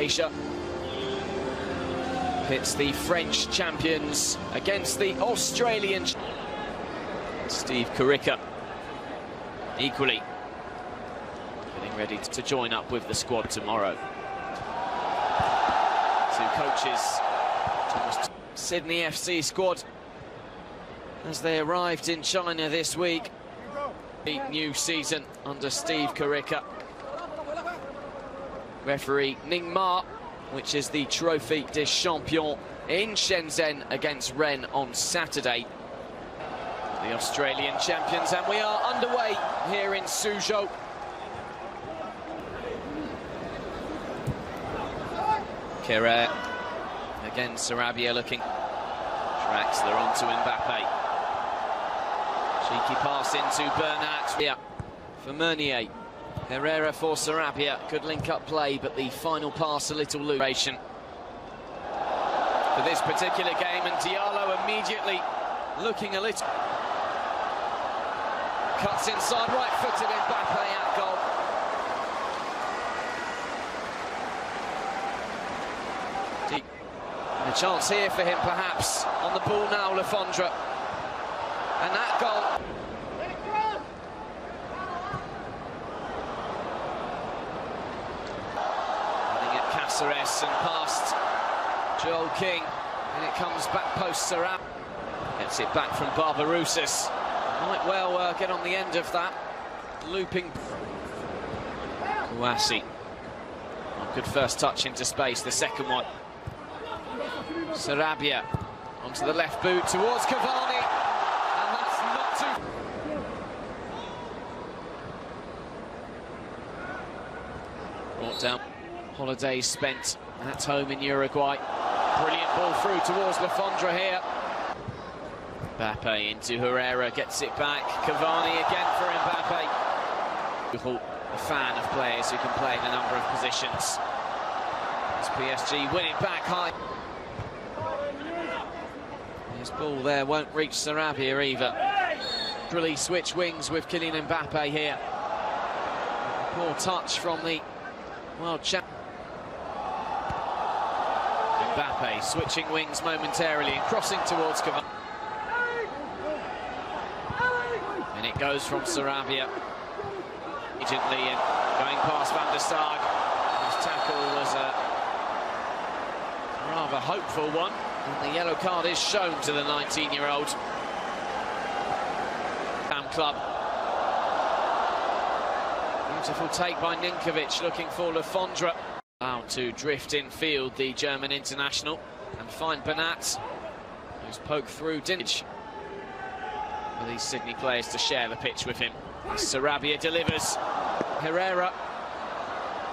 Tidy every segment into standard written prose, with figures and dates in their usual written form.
Asia pits the French champions against the Australian. Steve Carica equally getting ready to join up with the squad tomorrow. Two coaches, Sydney FC squad, as they arrived in China this week. The new season under Steve Carica. Referee Ning Ma, which is the Trophy des Champions in Shenzhen against Rennes on Saturday. The Australian champions, and we are underway here in Suzhou. Kerrer, again Sarabia looking. Draxler onto Mbappe. Cheeky pass into Bernat. Yeah, for Meunier. Herrera for Sarabia. Good link-up play, but the final pass a little loose. For this particular game, and Diallo immediately looking a little. Cuts inside, right-footed Mbappe at goal. Deep. And a chance here for him, perhaps. On the ball now, Lafondra. And that goal. And past Joel King, and it comes back post Sarab. Gets it back from Barbarouses. Might well get on the end of that. Looping. Kouassi. Good first touch into space, the second one. Sarabia onto the left boot towards Cavani. And that's not too... Brought down. Holidays spent at home in Uruguay. Brilliant ball through towards Lafondra here. Mbappe into Herrera, gets it back. Cavani again for Mbappe. A fan of players who can play in a number of positions. As PSG win it back high. His ball there won't reach Sarabia either. Really switch wings with Kylian Mbappe here. Poor touch from the world champion. Mbappe switching wings momentarily and crossing towards Cavani. And it goes from Sarabia. Immediately and going past Van der Sar. His tackle was a rather hopeful one. And the yellow card is shown to the 19-year-old. Club. Beautiful take by Ninkovic, looking for Lafondra. Allowed to drift in field, the German international, and find Bernat, who's poked through Dinich. For these Sydney players to share the pitch with him. As Sarabia delivers. Herrera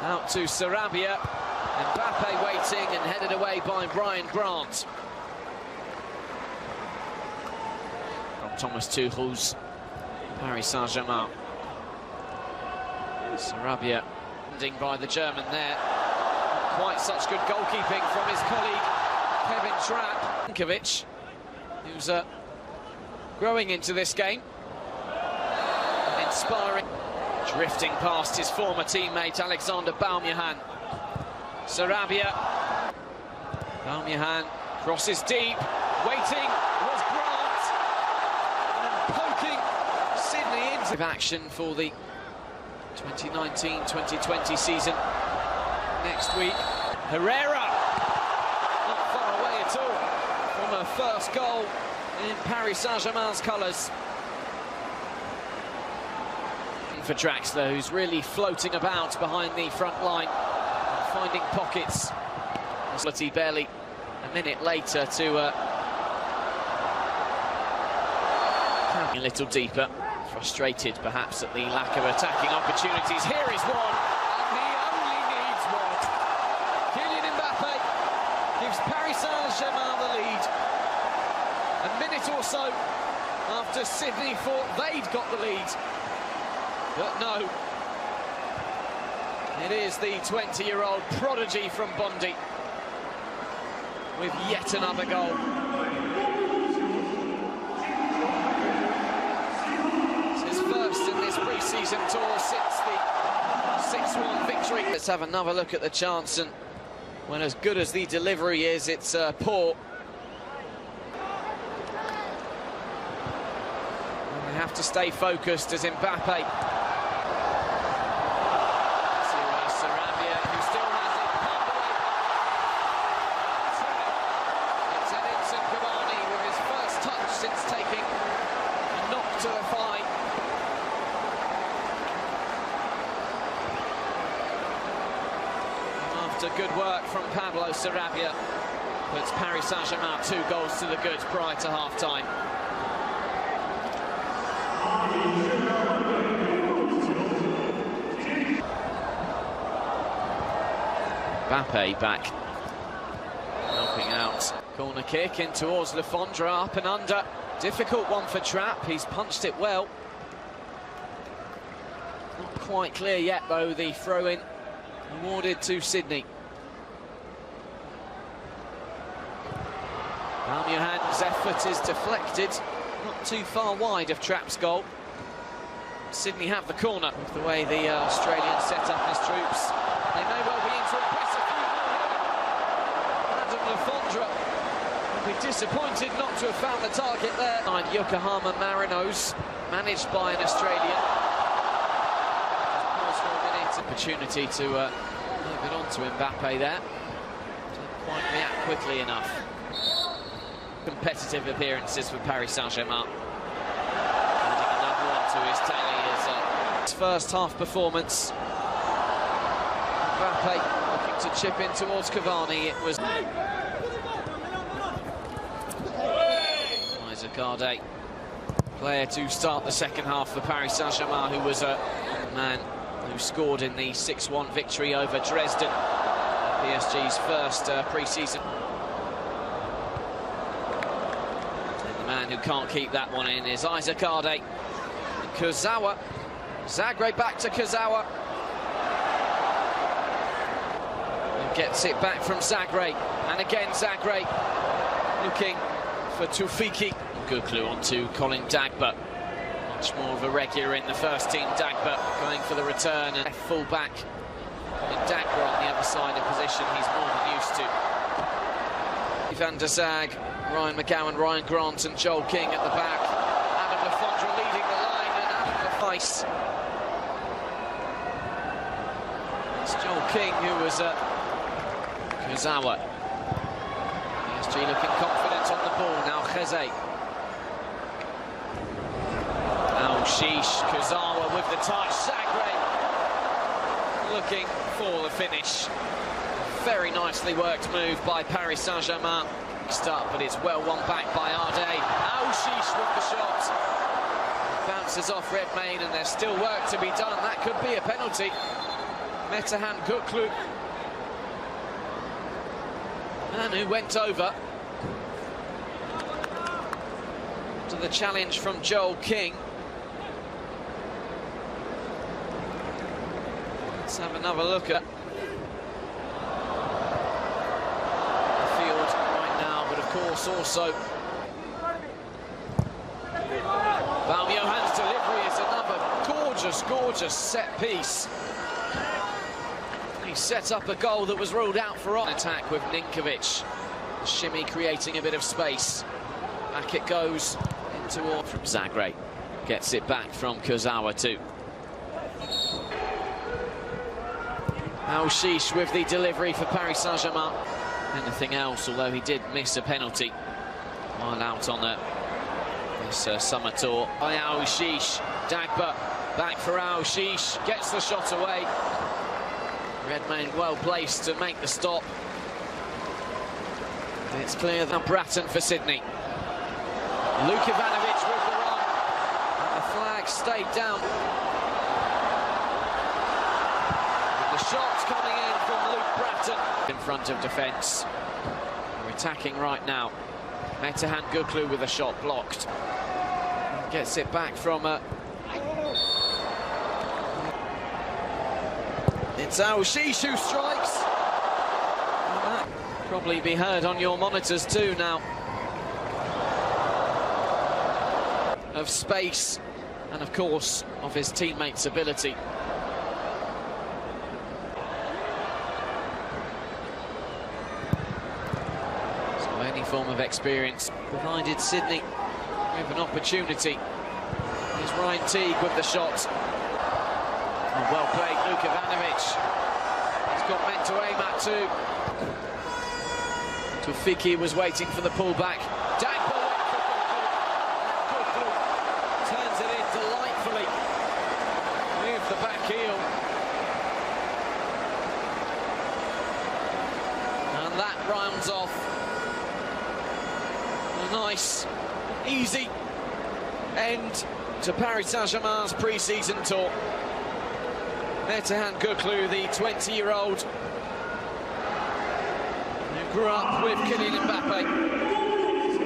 out to Sarabia. Mbappe waiting and headed away by Brian Grant. From Thomas Tuchel's Paris Saint-Germain. Sarabia ending by the German there. Quite such good goalkeeping from his colleague Kevin Trapp. Ninkovic, who's growing into this game. And inspiring. Drifting past his former teammate Alexander Baumjohann. Sarabia. Baumjohann crosses deep. Waiting was Grant. And poking Sydney into action for the 2019-2020 season next week. Herrera not far away at all from her first goal in Paris Saint-Germain's colours. For Draxler, who's really floating about behind the front line and finding pockets. Barely a minute later to a little deeper. Frustrated perhaps at the lack of attacking opportunities. Here is one, and he only needs one. Kylian Mbappe gives Paris Saint-Germain the lead. A minute or so after Sydney thought they'd got the lead. But no. It is the 20-year-old prodigy from Bondi with yet another goal. Pre-season tour since the 6-1 victory. Let's have another look at the chance, and When as good as the delivery is, it's poor. And they have to stay focused as Mbappe. Sarabia, who still has it. It's Edinson Cavani with his first touch since taking a knock to the thigh. After good work from Pablo Sarabia, puts Paris Saint-Germain 2 goals to the good prior to half-time. Mbappe back, helping out. Corner kick in towards Le Fondre, up and under. Difficult one for Trapp, he's punched it well. Not quite clear yet though, the throw-in awarded to Sydney. Balmuhan's effort is deflected, not too far wide of Trapp's goal. Sydney have the corner. With the way the Australians set up his troops, they may well be in to impress a few more. Adam Le Fondre will be disappointed not to have found the target there. Yokohama Marinos, managed by an Australian. Pause for a minute. Opportunity to move it on to Mbappe there. Didn't quite react quickly enough. Competitive appearances for Paris Saint-Germain. Adding another one to his tally is his first half performance. Mbappe looking to chip in towards Cavani. It was Zaccarde, player to start the second half for Paris Saint-Germain, who was a man who scored in the 6-1 victory over Dresden, PSG's first pre-season. And the man who can't keep that one in is Zaccarde. Kurzawa, Zagreb back to Kurzawa. And gets it back from Zagreb, and again Zagreb looking for Tufiki. Good clue on to Colin Dagba. Much more of a regular in the first team. Dagba going for the return, and full back. Colin Dagba on the other side of position he's more than used to. Van der Zag, Ryan McGowan, Ryan Grant and Joel King at the back. Adam Le Fondre leading the line, and Adam Lefice. It's Joel King who was at Kurzawa. PSG looking confident on the ball. Now Cheze. Now Sheesh, Kurzawa with the touch. Zagreb looking for the finish. Very nicely worked move by Paris Saint-Germain. Mixed up, but it's well won back by Ardé. Sheesh with the shot. Bounces off Redmayne, and there's still work to be done. That could be a penalty. Metehan Göklu, man who went over to the challenge from Joel King. Let's have another look at the field right now, but of course also Balmuhan's delivery is another gorgeous set piece. He set up a goal that was ruled out for attack with Ninkovic. Shimmy creating a bit of space. Back it goes into all from Zagreb. Gets it back from Kurzawa too. Sheesh with the delivery for Paris Saint-Germain. Anything else, although he did miss a penalty while out on this summer tour. By Sheesh, Dagba back for Sheesh, gets the shot away. Redmayne well placed to make the stop. It's clear that Bratton for Sydney. Luke Ivanovic with the run. And the flag stayed down. The shot's coming in from Luke Bratton. In front of defence. They're attacking right now. Metehan Göklu with a shot blocked. Gets it back from it's Sheesh who strikes. And that probably be heard on your monitors too now. Of space and of course of his teammates' ability. any form of experience. Provided Sydney with an opportunity. Here's Ryan Teague with the shot. Oh, well played, Cavani. He's got men to aim at too. Tufiki was waiting for the pullback. Turns it in delightfully. With the back heel. And that rounds off a nice, easy end to Paris Saint-Germain's pre-season tour. Metehan Göklu, the 20-year-old who grew up with Kylian Mbappe.